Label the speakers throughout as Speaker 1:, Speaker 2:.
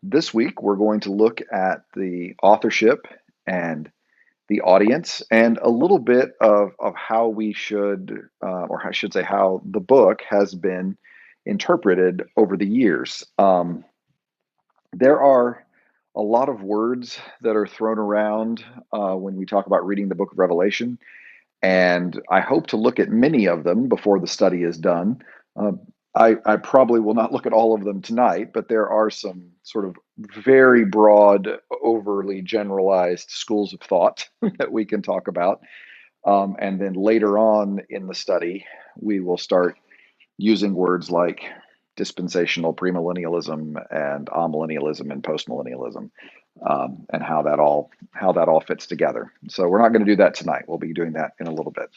Speaker 1: This week, we're going to look at the authorship and the audience and a little bit of how we should, or I should say, how the book has been interpreted over the years. There are a lot of words that are thrown around when we talk about reading the book of Revelation, and I hope to look at many of them before the study is done. Uh, I probably will not look at all of them tonight, but there are some sort of very broad, overly generalized schools of thought that we can talk about. And then later on in the study, we will start using words like dispensational premillennialism and amillennialism and postmillennialism, and how that all fits together. So we're not going to do that tonight. We'll be doing that in a little bit.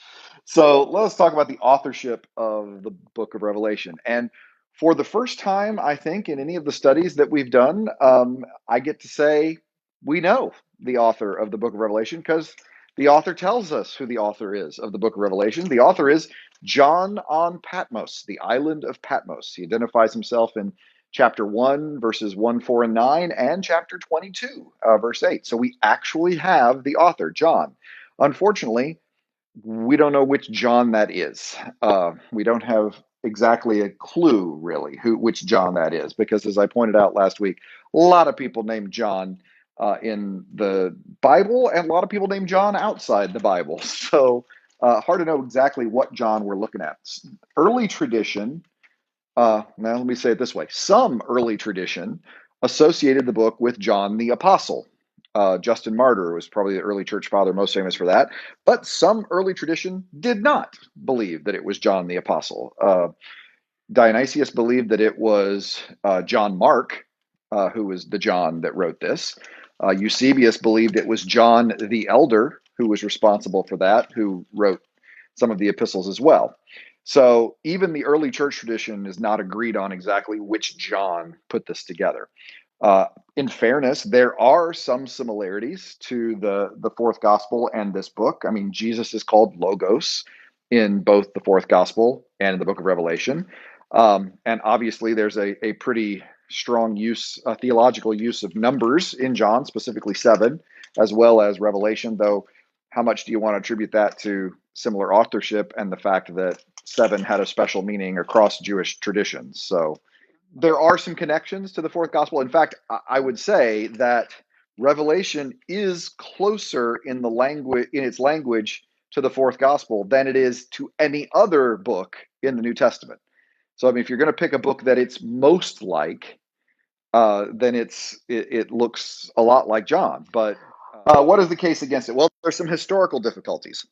Speaker 1: So let's talk about the authorship of the book of Revelation. And for the first time, I think, in any of the studies that we've done, I get to say we know the author of the book of Revelation because the author tells us who the author is of the book of Revelation. The author is John on Patmos, the island of Patmos. He identifies himself in chapter 1, verses 1, 4, and 9, and chapter 22, verse 8. So we actually have the author, John. Unfortunately, we don't know which John that is. We don't have exactly a clue, really, which John that is, because as I pointed out last week, a lot of people named John in the Bible, and a lot of people named John outside the Bible. So hard to know exactly what John we're looking at. Early tradition, now let me say it this way: some early tradition associated the book with John the Apostle. Justin Martyr was probably the early church father most famous for that. But some early tradition did not believe that it was John the Apostle. Dionysius believed that it was John Mark, who was the John that wrote this. Eusebius believed it was John the Elder, who was responsible for that, who wrote some of the epistles as well. So even the early church tradition is not agreed on exactly which John put this together. Uh, in fairness, there are some similarities to the fourth gospel and this book. I mean, Jesus is called Logos in both the fourth gospel and in the book of Revelation. And obviously, there's a pretty strong theological use of numbers in John, specifically seven, as well as Revelation, though how much do you want to attribute that to similar authorship and the fact that seven had a special meaning across Jewish traditions? So there are some connections to the fourth gospel. In fact, I would say that Revelation is closer in its language to the fourth gospel than it is to any other book in the New Testament. So, I mean, if you're going to pick a book that it's most like, then it looks a lot like John. But what is the case against it? Well, there's some historical difficulties.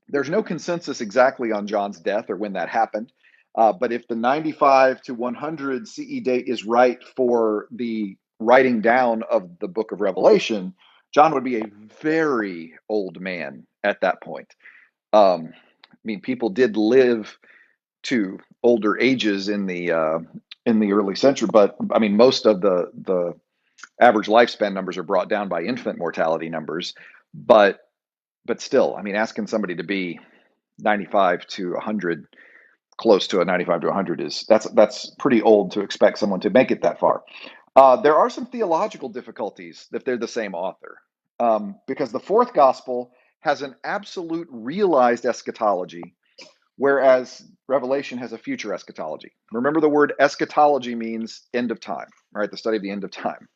Speaker 1: There's no consensus exactly on John's death or when that happened. But if the 95 to 100 CE date is right for the writing down of the book of Revelation, John would be a very old man at that point. I mean, people did live to older ages in the early century, but I mean, most of the average lifespan numbers are brought down by infant mortality numbers. But still, I mean, asking somebody to be 95 to 100, close to a 95 to 100, is that's pretty old to expect someone to make it that far. There are some theological difficulties if they're the same author, because the fourth gospel has an absolute realized eschatology, whereas Revelation has a future eschatology. Remember, the word eschatology means end of time, right? The study of the end of time.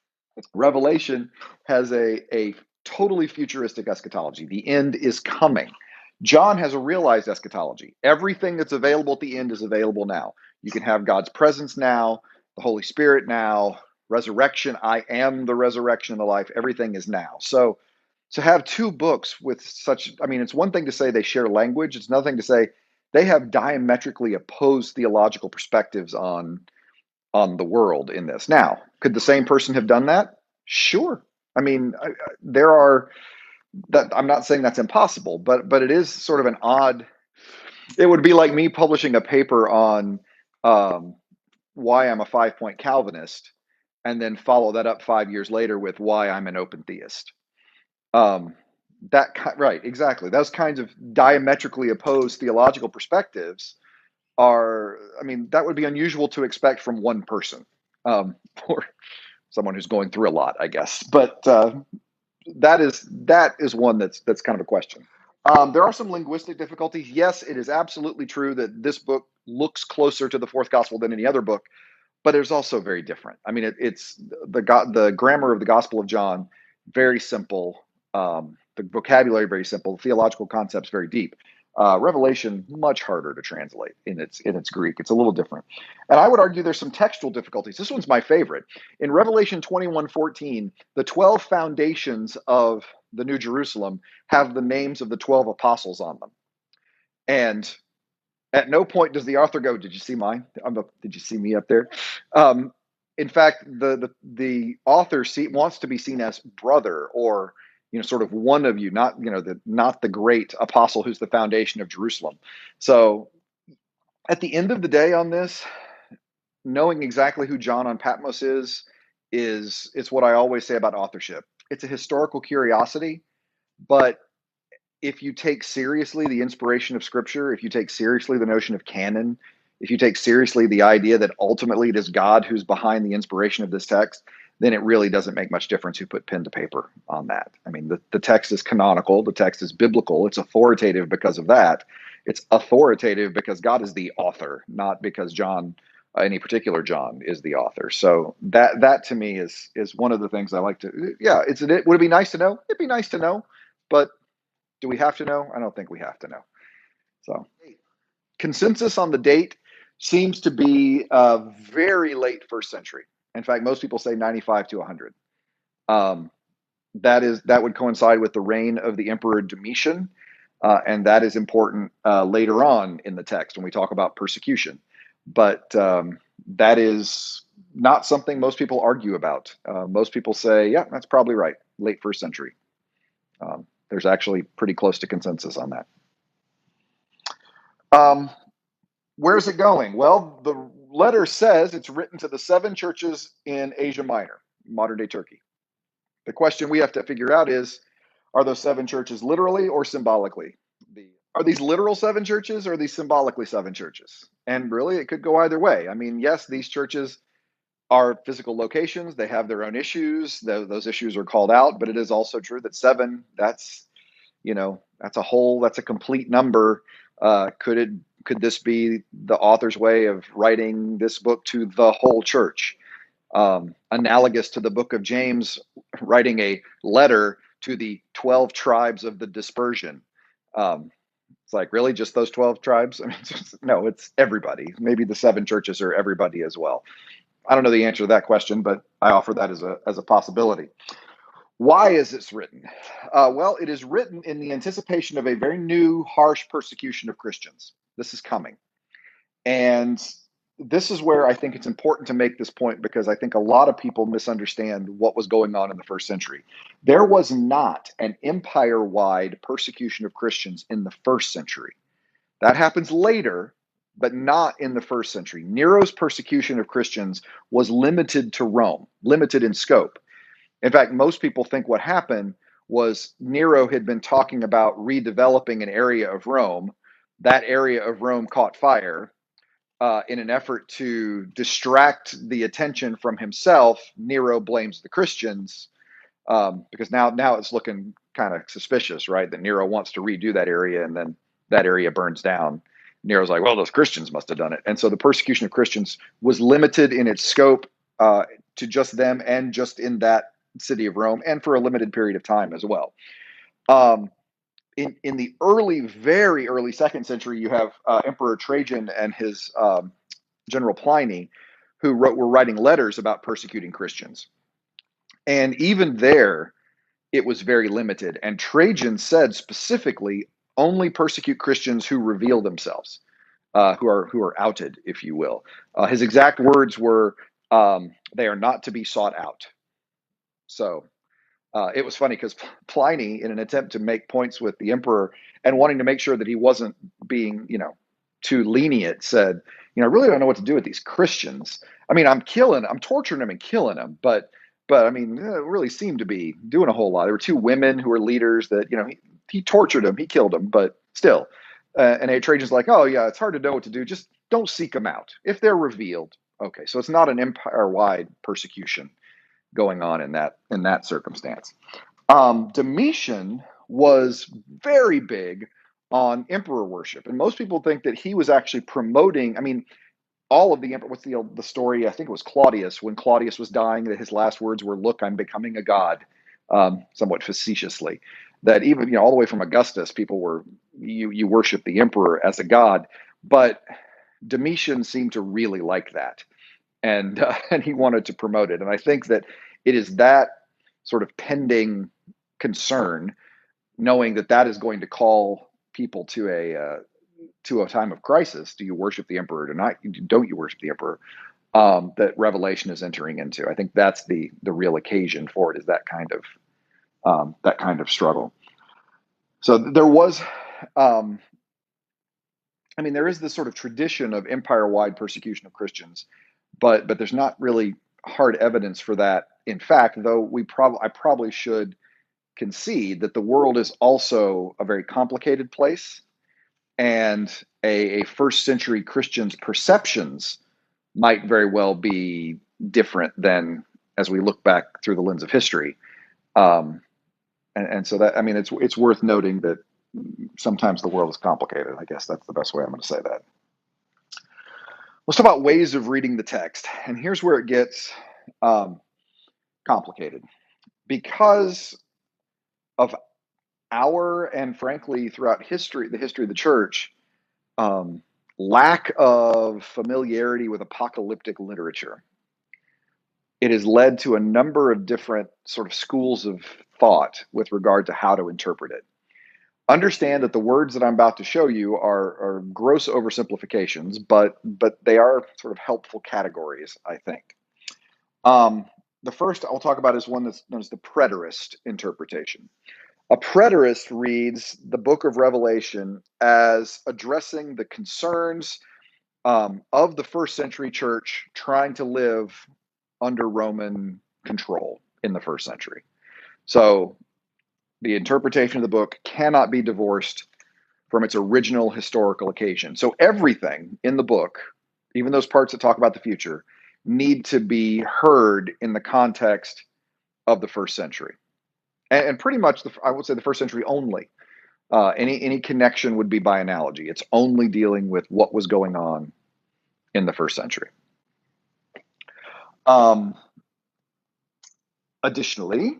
Speaker 1: Revelation has a totally futuristic eschatology. The end is coming. John has a realized eschatology. Everything that's available at the end is available now. You can have God's presence now, the Holy Spirit now, resurrection. I am the resurrection and the life. Everything is now. So to have two books with such, I mean, it's one thing to say they share language. It's another thing to say they have diametrically opposed theological perspectives on the world in this. Now, could the same person have done that? Sure. I mean, there are that. I'm not saying that's impossible, but it is sort of an odd. It would be like me publishing a paper on um, why I'm a 5 point Calvinist, and then follow that up 5 years later with why I'm an open theist. Um, right, exactly. Those kinds of diametrically opposed theological perspectives are, I mean, that would be unusual to expect from one person. for someone who's going through a lot, I guess. But that is one that's kind of a question. There are some linguistic difficulties. Yes, it is absolutely true that this book looks closer to the fourth gospel than any other book, but it's also very different. I mean, it's the grammar of the Gospel of John, very simple. The vocabulary very simple. The theological concepts very deep. Revelation much harder to translate in its Greek. It's a little different, and I would argue there's some textual difficulties. This one's my favorite. In Revelation 21:14, the 12 foundations of the New Jerusalem have the names of the 12 apostles on them, and at no point does the author go, "Did you see mine? Did you see me up there?" Um, in fact, the author wants to be seen as brother, or sort of one of you, not the great apostle who's the foundation of Jerusalem. So at the end of the day, on this, knowing exactly who John on Patmos is it's what I always say about authorship. It's a historical curiosity, but if you take seriously the inspiration of scripture, if you take seriously the notion of canon, if you take seriously the idea that ultimately it is God who's behind the inspiration of this text, then it really doesn't make much difference who put pen to paper on that. I mean, the text is canonical, the text is biblical, it's authoritative because of that. It's authoritative because God is the author, not because John, any particular John, is the author. So that to me is one of the things I like to. Yeah, would it be nice to know? It'd be nice to know, but do we have to know? I don't think we have to know. So, consensus on the date seems to be very late first century. In fact, most people say 95 to 100. Um, that would coincide with the reign of the Emperor Domitian, and that is important later on in the text when we talk about persecution. But that is not something most people argue about. Most people say, yeah, that's probably right, late first century. There's actually pretty close to consensus on that. Um, where's it going? Well, the letter says it's written to the 7 churches in Asia Minor, modern day Turkey. The question we have to figure out is, are those 7 churches literally or symbolically? Are these literal 7 churches, or are these symbolically 7 churches? And really, it could go either way. I mean, yes, these churches are physical locations. They have their own issues. Those issues are called out, but it is also true that 7, that's a complete number. Could this be the author's way of writing this book to the whole church? Analogous to the book of James, writing a letter to the 12 tribes of the dispersion. It's like, really, just those 12 tribes? I mean, no, it's everybody. Maybe the 7 churches are everybody as well. I don't know the answer to that question, but I offer that as a possibility. Why is this written? Well, it is written in the anticipation of a very new, harsh persecution of Christians. This is coming. And this is where I think it's important to make this point, because I think a lot of people misunderstand what was going on in the first century. There was not an empire-wide persecution of Christians in the first century. That happens later, but not in the first century. Nero's persecution of Christians was limited to Rome, limited in scope. In fact, most people think what happened was Nero had been talking about redeveloping an area of Rome. That area of Rome caught fire. In an effort to distract the attention from himself, Nero blames the Christians, because now it's looking kind of suspicious, right? That Nero wants to redo that area, and then that area burns down. Nero's like, well, those Christians must have done it. And so the persecution of Christians was limited in its scope to just them, and just in that city of Rome, and for a limited period of time as well. In the very early second century, you have Emperor Trajan and his General Pliny, who were writing letters about persecuting Christians. And even there, it was very limited. And Trajan said specifically, only persecute Christians who reveal themselves, who are outed, if you will. His exact words were, they are not to be sought out. So it was funny because Pliny, in an attempt to make points with the emperor and wanting to make sure that he wasn't being, too lenient, said, I really don't know what to do with these Christians. I mean, I'm torturing them and killing them, but I mean, it really seemed to be doing a whole lot. There were 2 women who were leaders that, he tortured them, he killed them, but still. And Trajan's like, oh yeah, it's hard to know what to do. Just don't seek them out. If they're revealed, Okay, so it's not an empire-wide persecution going on in that circumstance. Domitian was very big on emperor worship, and most people think that he was actually promoting. I mean, all of the emperor. What's the story? I think it was Claudius. When Claudius was dying, that his last words were, "Look, I'm becoming a god," somewhat facetiously. That even all the way from Augustus, people were you worship the emperor as a god, but Domitian seemed to really like that, and and he wanted to promote it. And I think that it is that sort of pending concern, knowing that that is going to call people to a time of crisis. Do you worship the emperor or not? Don't you worship the emperor? That Revelation is entering into. I think that's the real occasion for it. Is that kind of struggle. So there was, um, I mean, there is this sort of tradition of empire-wide persecution of Christians, but there's not really hard evidence for that. In fact, though, I probably should concede that the world is also a very complicated place, and a first century Christian's perceptions might very well be different than as we look back through the lens of history. Um, and so that, I mean, it's worth noting that sometimes the world is complicated. I guess that's the best way I'm going to say that. Let's talk about ways of reading the text, and here's where it gets um, complicated because of our and frankly throughout history, the history of the church, um, lack of familiarity with apocalyptic literature. It has led to a number of different sort of schools of thought with regard to how to interpret it. Understand that the words that I'm about to show you are gross oversimplifications, but they are sort of helpful categories, I think. Um, the first I'll talk about is one that's known as the preterist interpretation. A preterist reads the book of Revelation as addressing the concerns of the first century church trying to live under Roman control in the first century. So the interpretation of the book cannot be divorced from its original historical occasion. So everything in the book, even those parts that talk about the future, need to be heard in the context of the first century. And pretty much, I would say the first century only. Any connection would be by analogy. It's only dealing with what was going on in the first century. Um, Additionally,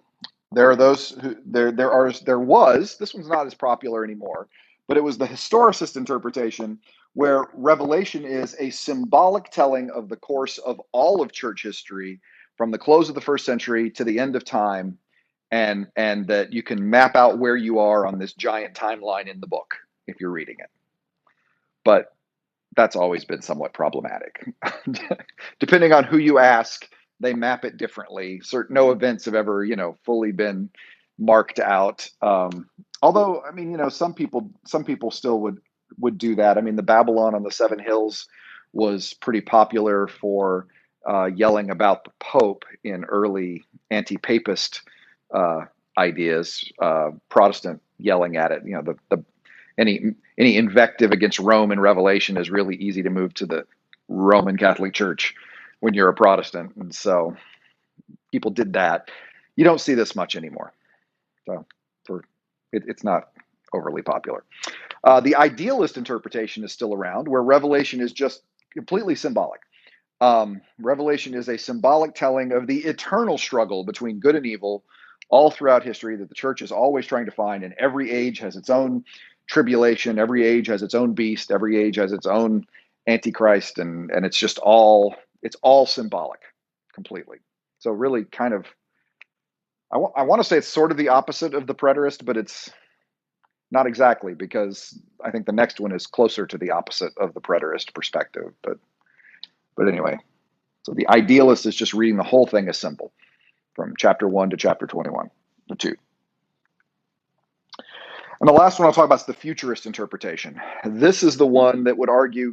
Speaker 1: there are those who there was, this one's not as popular anymore, but it was the historicist interpretation where Revelation is a symbolic telling of the course of all of church history from the close of the first century to the end of time, and that you can map out where you are on this giant timeline in the book if you're reading it. But that's always been somewhat problematic. Depending on who you ask, they map it differently. No events have ever, fully been marked out. Although, I mean, some people still would do that. I mean, the Babylon on the Seven Hills was pretty popular for yelling about the Pope in early anti-papist uh, ideas. Protestant yelling at it. The any invective against Rome in Revelation is really easy to move to the Roman Catholic Church when you're a Protestant, and so people did that. You don't see this much anymore, so it's not overly popular. The idealist interpretation is still around, where Revelation is just completely symbolic. Revelation is a symbolic telling of the eternal struggle between good and evil all throughout history that the church is always trying to find, and every age has its own tribulation, every age has its own beast, every age has its own antichrist, and it's all symbolic completely. So really kind of I want to say it's sort of the opposite of the preterist, but it's not exactly, because I think the next one is closer to the opposite of the preterist perspective. But anyway, so the idealist is just reading the whole thing as symbol from chapter 1 to chapter 21, the 2. And the last one I'll talk about is the futurist interpretation. This is the one that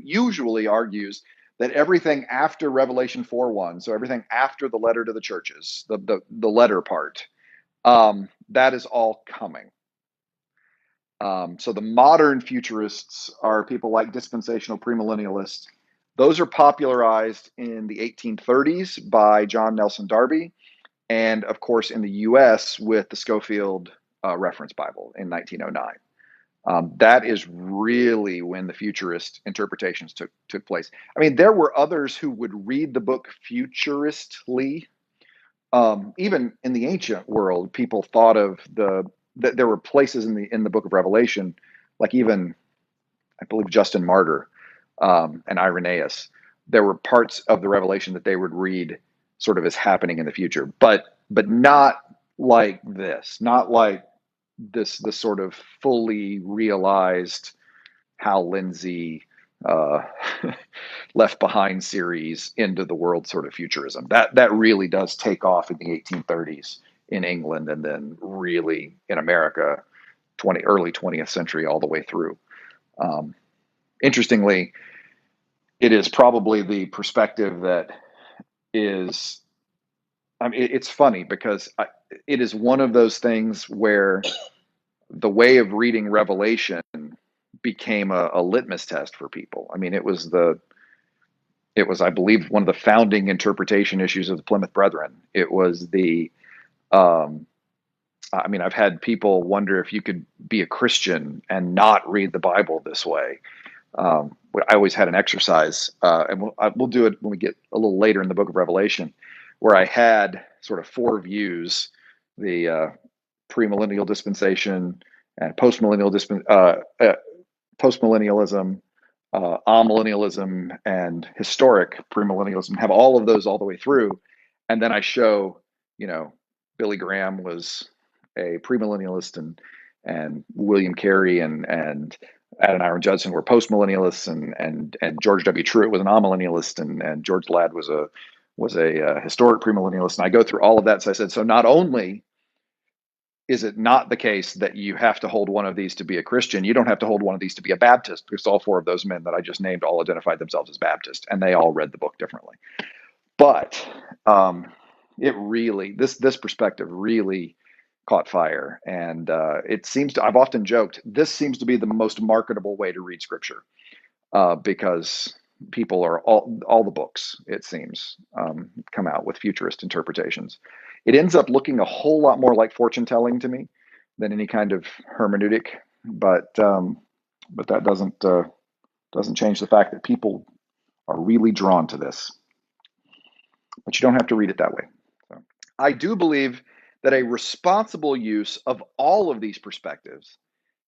Speaker 1: usually argues that everything after Revelation 4:1, so everything after the letter to the churches, the letter part, that is all coming. So the modern futurists are people like dispensational premillennialists, Those are popularized in the 1830s by John Nelson Darby, and of course in the US with the Scofield Reference Bible in 1909. That is really when the futurist interpretations took place. I mean, there were others who would read the book futuristly. Even in the ancient world, people thought of that there were places in the book of Revelation, like even I believe Justin Martyr and Irenaeus. There were parts of the Revelation that they would read sort of as happening in the future, but not like this, not like this sort of fully realized Hal Lindsey uh, Left Behind series into the world sort of futurism. That really does take off in the 1830s in England, and then really in America, early 20th century all the way through. Um, Interestingly, it is probably the perspective that is. I mean, it's funny because it is one of those things where the way of reading Revelation became a litmus test for people. I mean, I believe, one of the founding interpretation issues of the Plymouth Brethren. It was um, I mean, I've had people wonder if you could be a Christian and not read the Bible this way. I always had an exercise, and we'll do it when we get a little later in the book of Revelation, where I had sort of four views: the premillennial dispensation and postmillennialism, amillennialism, and historic premillennialism. Have all of those all the way through, and then I show, you know, Billy Graham was a premillennialist, and William Carey and Adoniram Judson were postmillennialists, and George W. Truett was an amillennialist, and George Ladd was a historic premillennialist. And I go through all of that. So I said, so not only is it not the case that you have to hold one of these to be a Christian, you don't have to hold one of these to be a Baptist, because all four of those men that I just named all identified themselves as Baptist, and they all read the book differently. But it really, this perspective really caught fire, and it seems to. I've often joked this seems to be the most marketable way to read Scripture, because people are all the books, it seems, come out with futurist interpretations. It ends up looking a whole lot more like fortune telling to me than any kind of hermeneutic, but that doesn't change the fact that people are really drawn to this. But you don't have to read it that way. So, I do believe that a responsible use of all of these perspectives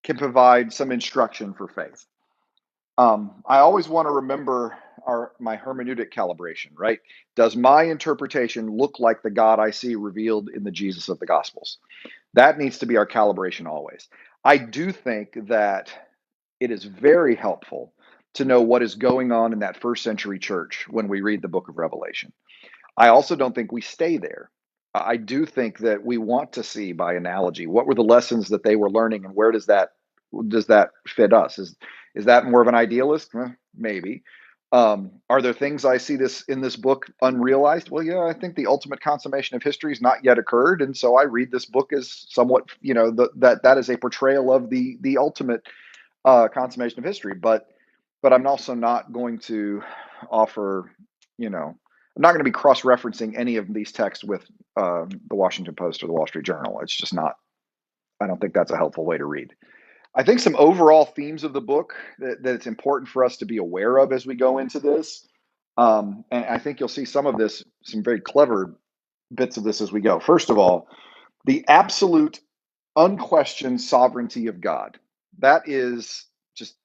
Speaker 1: can provide some instruction for faith. I always want to remember my hermeneutic calibration, right? Does my interpretation look like the God I see revealed in the Jesus of the Gospels? That needs to be our calibration always. I do think that it is very helpful to know what is going on in that first century church when we read the book of Revelation. I also don't think we stay there. I do think that we want to see, by analogy, what were the lessons that they were learning, and where does that fit us? Is that more of an idealist? Maybe. Are there things I see this in this book unrealized? Well, yeah, I think the ultimate consummation of history has not yet occurred, and so I read this book as somewhat, that is a portrayal of the ultimate consummation of history. But I'm also not going to offer, I'm not going to be cross-referencing any of these texts with the Washington Post or the Wall Street Journal. It's just not. I don't think that's a helpful way to read. I think some overall themes of the book that it's important for us to be aware of as we go into this. And I think you'll see some very clever bits of this as we go. First of all, the absolute, unquestioned sovereignty of God. That is just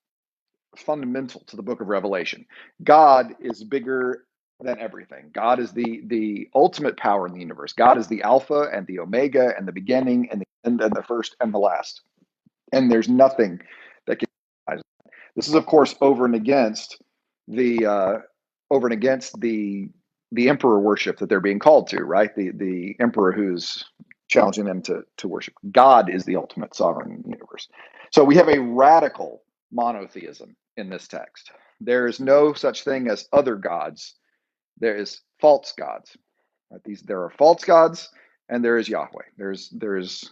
Speaker 1: fundamental to the book of Revelation. God is bigger than everything. God is the ultimate power in the universe. God is the Alpha and the Omega and the beginning and the end and the first and the last. And there's nothing that can. This is, of course, the over and against the emperor worship that they're being called to, right? The emperor who's challenging them to worship. God is the ultimate sovereign in the universe. So we have a radical monotheism in this text. There is no such thing as other gods. There is false gods. There are false gods, and there is Yahweh. There's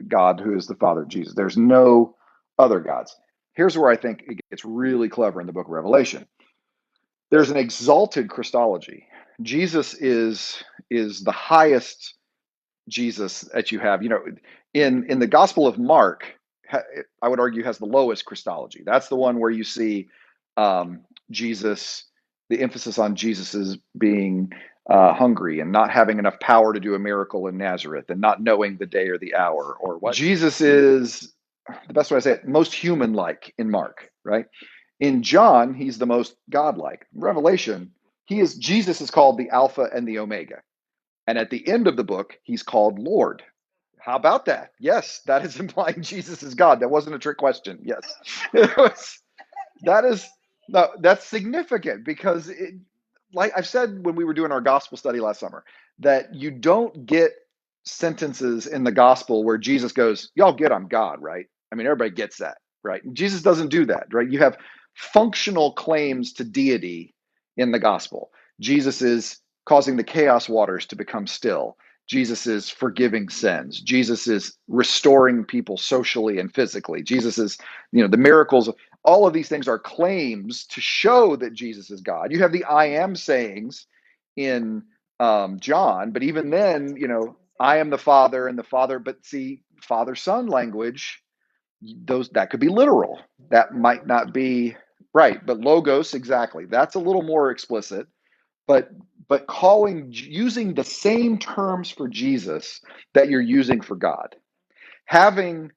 Speaker 1: God who is the Father of Jesus. There's no other gods. Here's where I think it gets really clever in the book of Revelation. there's an exalted Christology. Jesus is the highest Jesus that you have. In the Gospel of Mark, I would argue has the lowest Christology. That's the one where you see Jesus, the emphasis on Jesus's being hungry and not having enough power to do a miracle in Nazareth and not knowing the day or the hour or what. Jesus is, the best way I say it, most human-like in Mark, right? In John, he's the most godlike. Revelation, Jesus is called the Alpha and the Omega. And at the end of the book, he's called Lord. How about that? Yes, that is implying Jesus is God. That wasn't a trick question. Yes. That is no, that's significant because like I've said when we were doing our gospel study last summer, that you don't get sentences in the gospel where Jesus goes, "Y'all get I'm God," right? I mean, everybody gets that, right? Jesus doesn't do that, right? You have functional claims to deity in the gospel. Jesus is causing the chaos waters to become still. Jesus is forgiving sins. Jesus is restoring people socially and physically. Jesus is, the miracles. All of these things are claims to show that Jesus is God. You have the I am sayings in John, but even then, I am the Father and the Father, but see, Father Son language, that could be literal. That might not be right, but logos, exactly. That's a little more explicit, but using the same terms for Jesus that you're using for God. Having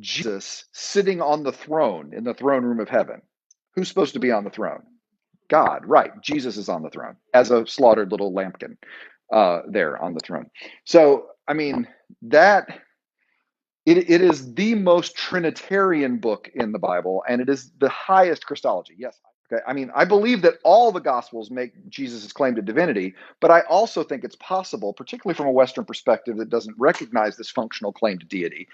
Speaker 1: Jesus sitting on the throne in the throne room of heaven. Who's supposed to be on the throne? God, right. Jesus is on the throne as a slaughtered little lambkin there on the throne. So, I mean, it is the most Trinitarian book in the Bible, and it is the highest Christology. Yes. Okay. I mean, I believe that all the Gospels make Jesus' claim to divinity, but I also think it's possible, particularly from a Western perspective that doesn't recognize this functional claim to deity,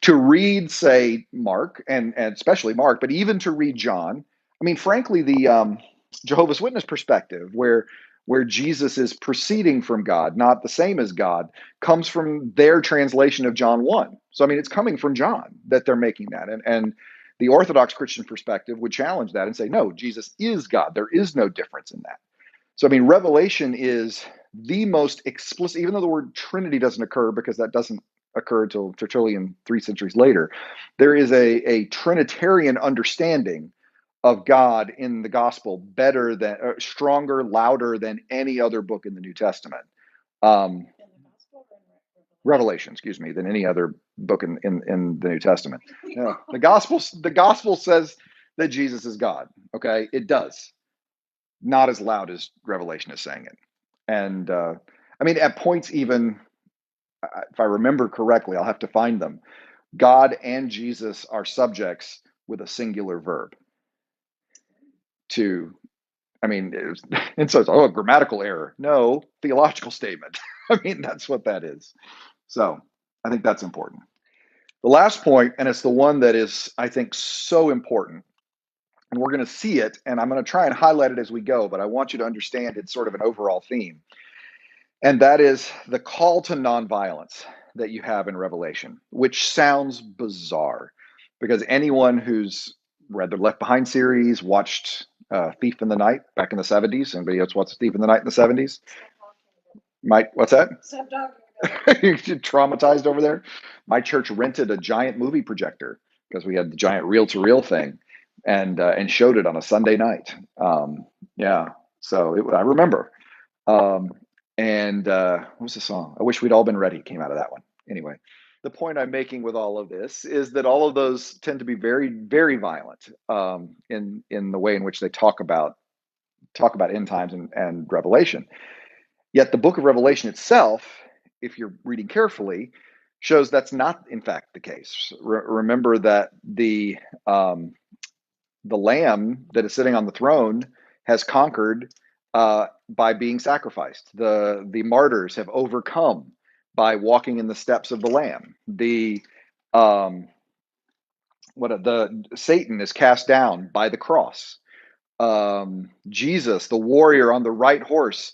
Speaker 1: to read, say, Mark, and especially Mark, but even to read John. I mean, frankly, the Jehovah's Witness perspective, where Jesus is proceeding from God, not the same as God, comes from their translation of John 1. So, I mean, it's coming from John that they're making that. And the Orthodox Christian perspective would challenge that and say, no, Jesus is God. There is no difference in that. So, I mean, Revelation is the most explicit, even though the word Trinity doesn't occur because that doesn't occur until Tertullian 3 centuries later, there is a Trinitarian understanding of God in the gospel better than, stronger, louder than any other book in the New Testament. Revelation, excuse me, than any other book in the New Testament. Yeah. The gospel says that Jesus is God. Okay, it does. Not as loud as Revelation is saying it. And I mean, at points, even if I remember correctly, I'll have to find them. God and Jesus are subjects with a singular verb. And so it's a grammatical error. No, theological statement. I mean, that's what that is. So I think that's important. The last point, and it's the one that is, I think, so important, and we're going to see it, and I'm going to try and highlight it as we go, but I want you to understand it's sort of an overall theme. And that is the call to nonviolence that you have in Revelation, which sounds bizarre because anyone who's read the Left Behind series, watched Thief in the Night back in the 70s. Anybody else watch Thief in the Night in the 70s? What's that? You're traumatized over there? My church rented a giant movie projector because we had the giant reel-to-reel thing and showed it on a Sunday night. Yeah, so I remember. What was the song? I Wish We'd All Been Ready came out of that one. Anyway, the point I'm making with all of this is that all of those tend to be very, very violent in the way in which they talk about end times and Revelation. Yet the book of Revelation itself, if you're reading carefully, shows that's not in fact the case. Remember that the Lamb that is sitting on the throne has conquered by being sacrificed. The martyrs have overcome by walking in the steps of the Lamb. The Satan is cast down by the cross. Jesus, the warrior on the white horse,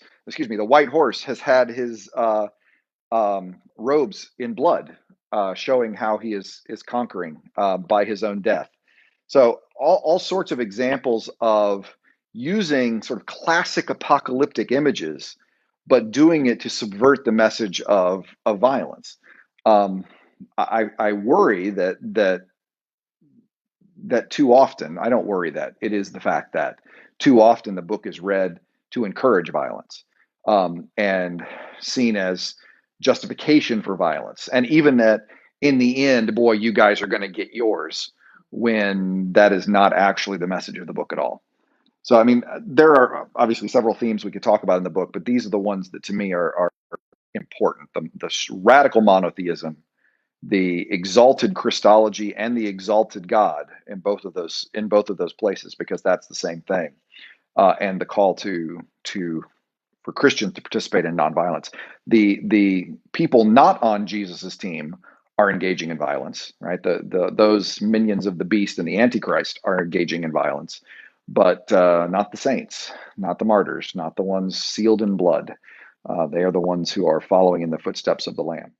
Speaker 1: has had his robes in blood, showing how he is conquering by his own death. So all sorts of examples of using sort of classic apocalyptic images, but doing it to subvert the message of violence. Um, I worry that too often, I don't worry that it is the fact that too often the book is read to encourage violence, and seen as justification for violence. And even that in the end, boy, you guys are going to get yours, when that is not actually the message of the book at all. So, I mean, there are obviously several themes we could talk about in the book, but these are the ones that to me are important: the radical monotheism, the exalted Christology, and the exalted God in both of those places, because that's the same thing. And the call to for Christians to participate in nonviolence. The people not on Jesus's team are engaging in violence, right? The those minions of the beast and the Antichrist are engaging in violence, but not the saints, not the martyrs, not the ones sealed in blood. They are the ones who are following in the footsteps of the Lamb.